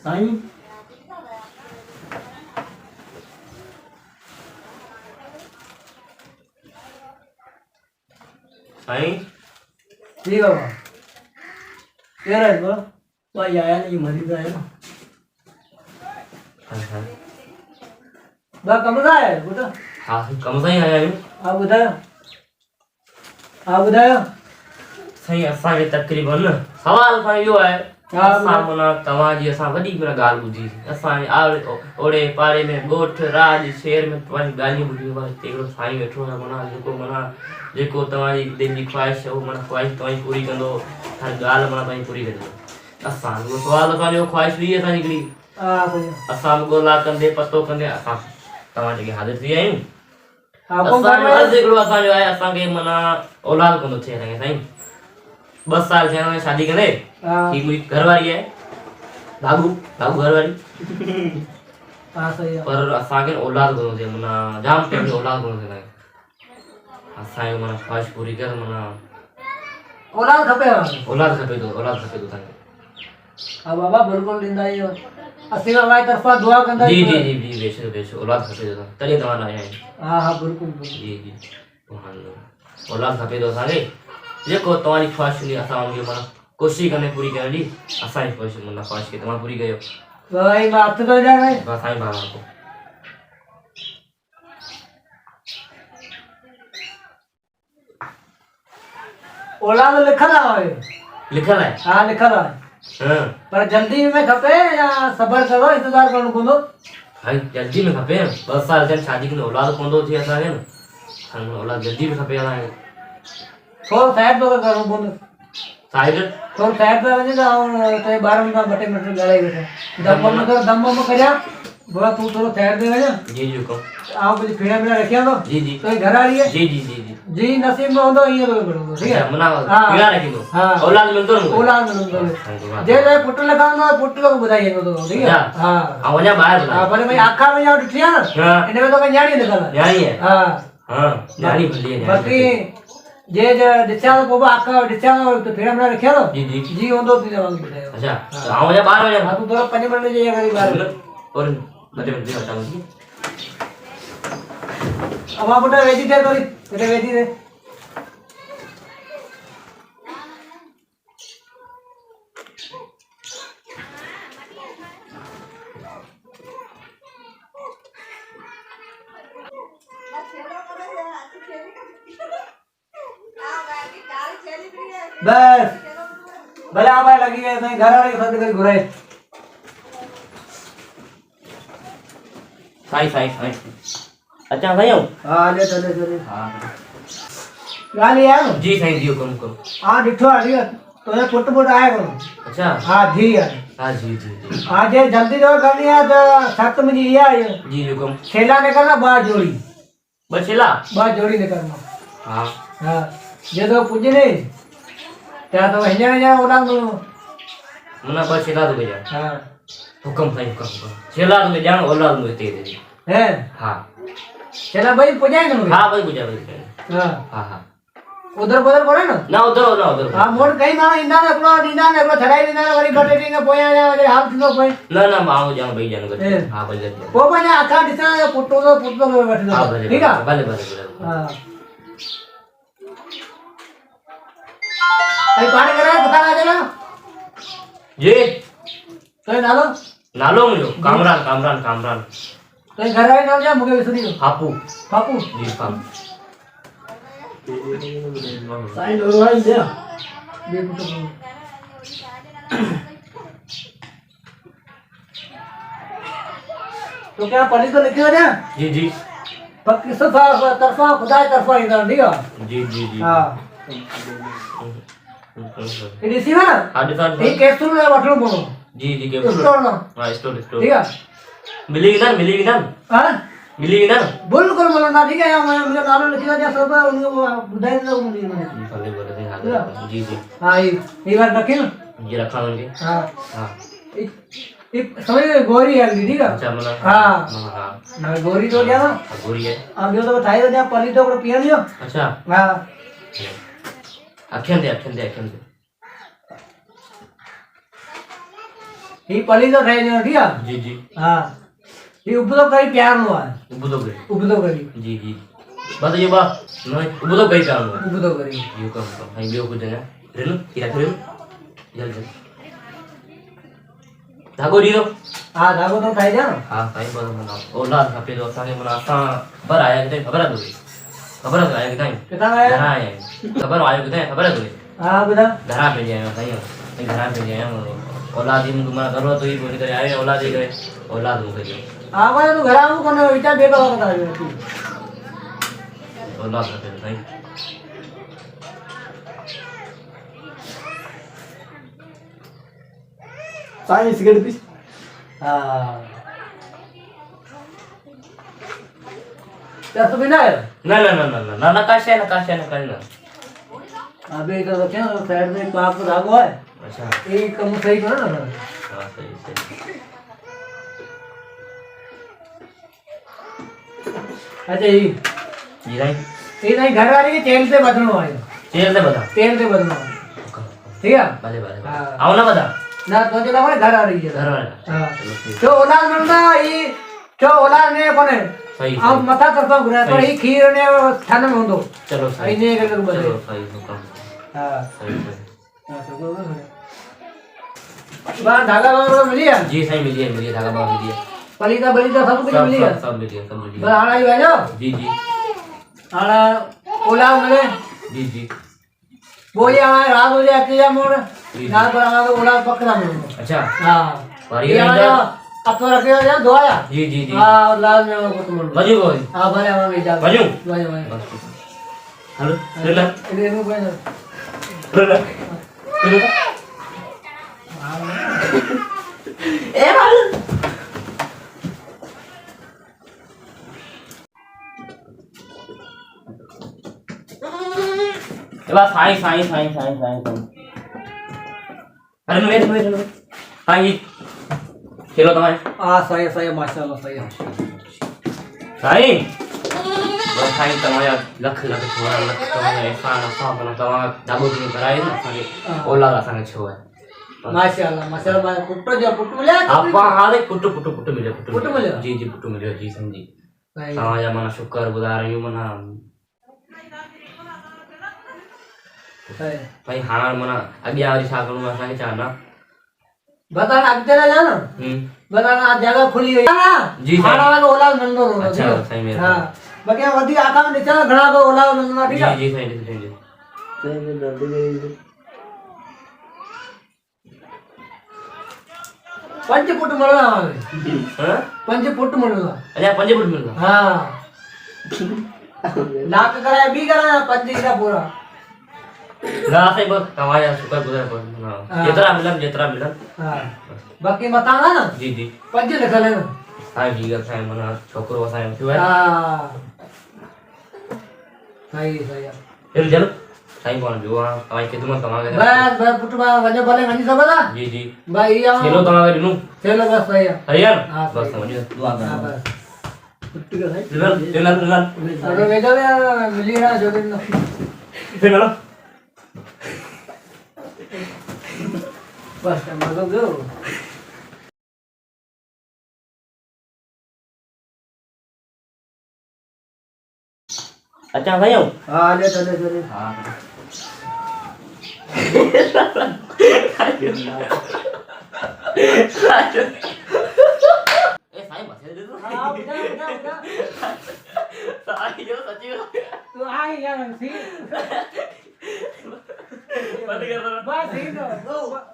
साईं साईं ठीक है बाबा कह रहे हो भाई आया नहीं मरीज आया ना हाँ बा कमरा है बेटा हाँ कम साईं आया आहियूं आप बतायो साईं असांखे तकरीबन सवाल साईं इहो आहे हा असां माना तव्हांजी असां वॾी माना ॻाल्हि ॿुधी असांजे ओड़े पाड़े में ॻोठ राज शहर में तव्हांजी ॻाल्हियूं ॿुधियूं पर हिते हिकिड़ो साईं वेठो आहे माना जेको तव्हांजी दिलि जी ख़्वाहिश आहे उहो माना ख़्वाहिश तव्हांजी पूरी कंदो हर ॻाल्हि माना तव्हांजी पूरी कंदो असां उहो सुवालु असांजो ख़्वाहिश हुई असांजी हिकिड़ी हा सही असां बि ॻोल्हा कंदे पतो कंदे असां तव्हां जेके हाज़िर थी विया आहियूं हा कौन असांजो कर अर्ज़ु हिकिड़ो असांजो आहे असांखे माना औलाद कोन थिए असांखे साईं 2 साल थिया आहिनि शादी करे हां ही मुंहिंजी घरवारी आहे बाबू घरवारी हां सही है पर असांखे औलाद कोन थिए माना जाम टाइम जो औलाद कोन थिए असांजो माना ख़्वाहिश पूरी कर माना औलाद खपे औलाद खपे थो तव्हांखे हा बाबा बिल्कुल ॾींदा आहियो असीं हमारी तरफा दुआ कंदा जी जी जी जी बेशक औलाद खपे थो तॾहिं तव्हां न आया आहियो हा हा बिल्कुल जी जी औलाद खपे थो असांखे जेको तव्हांजी ख़्वाहिश हूंदी असां उनखे माना कोशिशि कंदे पूरी करण जी असांजी ख़्वाहिश माना ख़्वाहिश खे तव्हां पूरी कयो भाई बात तो जा रहे बस साईं बाबा को औलाद लिखल है लिखल है हां लिखल है हां पर जल्दी में खपे या सबर करो इंतजार करो कोनो भाई जल्दी में खपे 2 साल थियनि शादी खे औलाद कोन थो थिए असांखे न असांखे औलाद जल्दी में खपे असांखे थोरो साइड तो करो कोनो साइड थोरो साइड पे वञे त ते 12 मिनट 2 मिनट ॻाल्हाई वेठो दम में करिया बोला तू थोरो साइड पे वञ जी जी हुकुम आप कुछ पीड़ा पीड़ा रखिया तो जी जी तो घर आ रही है जी जी जी जी जी नसीब में होंदो ये तो करो ठीक है मना हाँ। पीड़ा रखी दो हाँ। औलाद मिलतो न औलाद में जे जे पुट लगांदो पुट को बुधाई तो ठीक है हां आ वजा बाहर हां पर मैं आखा में जाओ ठिया ना इने में तो मैं जानी निकल जानी है हां हां जानी भली है बाकी जे जे दिशा को बाबा आखा दिशा तो फिर हमरा रखिया तो जी जी जी होंदो थी जाओ बुधायो अच्छा आ वजा बाहर वजा हां तू थोड़ा 5 मिनट में जाइए करी बाहर और बटे बटे हटाओ अब आप बेटा वेजी दे करी बेटा वेजी दे बस भले आप लगी गए घर वाले सद कर घुराए साईं अच्छा साईं हां ले चले हां गाली यार जी साईं जी हुकुम हुकुम हां डिठो आली तो ये पुट आया करो अच्छा हां जी यार हां जी जी जी हां जे जल्दी जो करनी है तो सात में जी है जी हुकुम छेला निकलना बा जोड़ी बचेला बा जोड़ी निकलना हां हां जे तो पूजे नहीं क्या तो हिंजा जा औलाद मना बचेला तो भैया हां हुकुम साईं हुकुम छेला तो जान औलाद में ते दे है हां छेला भाई पूजा है ना हां भाई पूजा हां हां उधर बोले ना ना उधर हां मोड़ कई मां इंदा ने अपना दीदा ने अपना छड़ाई दीदा ने वरी बटे टिंग पोया जा वरी हाल थींदो कोई ना मां जान भाई जान हां भले वो बने आखा दिसा पुटो बैठो ठीक है भले हां भाई पानी करे पता ना चला जी तो नालो मुझे कामरान तो घर आए नाम जा मुके विसरी हापू जी काम साइन हो रहा है दे तो क्या पढ़ी तो लिखी हो जा जी पक्की सफा तरफा खुदा तरफा इधर ठीक है जी हां ये सी ना हां दिसान ये कैप्सूल में वठलो बोलो जी के स्टोर ना हां स्टोर ठीक है मिलेगी ना हां मिलेगी ना बिल्कुल बोलो ना ठीक है मैं मुझे नाम लिखा दिया सब उनको बुधाई दो मुझे भले हां जी हां ये बार रखे ना ये रखा होंगे हां हां ये समझ गोरी है ठीक है अच्छा मतलब हां हां गोरी तो क्या ना गोरी है अब जो तो बताई दो पली तो पिया दियो अच्छा हां अखन दे ही पली तो ठाई ॾियो, ठीक आहे? जी जी हा ही उबतो करी प्यार नो आहे, उबतो करी उबतो करी जी जी बस ये बा नहीं उबतो करी काम है उबतो करी यो कम हाई बियो कुछ है रेनु किरा करो जल्द जल्द धागो दी दो हा धागो तो ठाई ॾियां न? हां साईं बस मना ओला खपे तो असांखे मना असां बर आया किथे ख़बर आहे तोखे ख़बर आहे आया किथे किथां आया? घर आया ख़बर आयो किथे ख़बर है तोखे हा ॿुधा घरा पे आया साईं घरा पे आया औलाद ही मुझे मना करो तो ही बोल करे आए औलाद ही करे औलाद मुझे दे हा भाई तू घरा में कोने विचार दे तो बता दे औलाद रखे साईं साईं सिगरेट पीस हा तो बिना है ना काशे ना अबे तो क्या साइड में पाप को धागो है अच्छा ये कम सही करो ना हां सही अच्छा ये नहीं घर वाले के तेल से बदलनो है तेल से बता तेल से बदलनो ठीक है भले आओ ना बता ना तो चला भाई घर आ रही है घर वाला हां चलो ठीक जो औलाद मनता ये जो औलाद ने कोने सही अब मथा करता घुरा पर ये खीर ने थाने में होंदो चलो सही इने के कर बदले चलो सही हुकम हां सही हां तो बोलो बाहर धागा वाला मिल गया जी सही मिलिए धागा बाबा मिलिए पलीता बलीता सब कुछ मिल गया सब मिलिए बस आना ही है जी जी आना औलाद मिले जी जी वो ये हमारे रात हो जाती है मोड़ रात पर हमारे औलाद पकड़ा मिलो अच्छा हां वारी ये हमारा अब तो रखे हो जाए दोया जी जी जी हां औलाद में वो तुम बजू बोल हां भले हम भी जा बजू भले हेलो रेला ये नु कोई रेला ए माल ए बस साईं अरे वेट साईं चलो तुम्हारे हां सही माशाल्लाह सही साईं बस साईं तुम्हारा लख थोड़ा लख तुम्हारा एहसान असां बना तव्हां दाबो जी कराए न असांखे औलाद असांखे छो है माशाल्लाह भाई पुट जो पुट मिले आपा हाले पुट मिले पुट मिलियो? जी पुट मिलियो जी समझी सही तव्हांजा माना शुक्र गुज़ार आहियूं माना सही भाई हाणे माना अॻियां वरी छा करूं असांखे छा न बता अगते ना जाना बता ना जगह खुली हुई है ना जी सही। खाना वाला औलाद नंदो रो अच्छा सही मेरे हां बाकी वधी आका में निचला घणा को औलाद नंदना ठीक है जी सही पंच फुट मरना हमारे हां पंच फुट मरना अच्छा 5 फुट मिलना हां लाख कराया भी कराया पंच का पूरा ना सही बस तव्हांजा शुक्र गुज़ार पर जेतिरा मिलन हां बाकी मताना ना जी पंच लिखल है ना साईं जी असांजो माना छोकिरो असांजो थियो आहे हां सही चलो साईं पाण जो आहे तव्हांजी ख़िदमत तव्हांखे बस पुट बा वने भले वनी सभला जी भाई आ चलो तव्हांखे ॾिनूं चलो बस सही है सही आहे हाँ, न बस सही। वञो दुआ हां करो बस पुट का सही चल अरे वेदो मिली रहा जो दिन चलो बस मतलब जो अच्छा भाइयों हां ले चले हां ए साईं बसे दे दो हां बुझा साईं जो सच्ची तू आई यार सी बंद कर दो बस ठीक है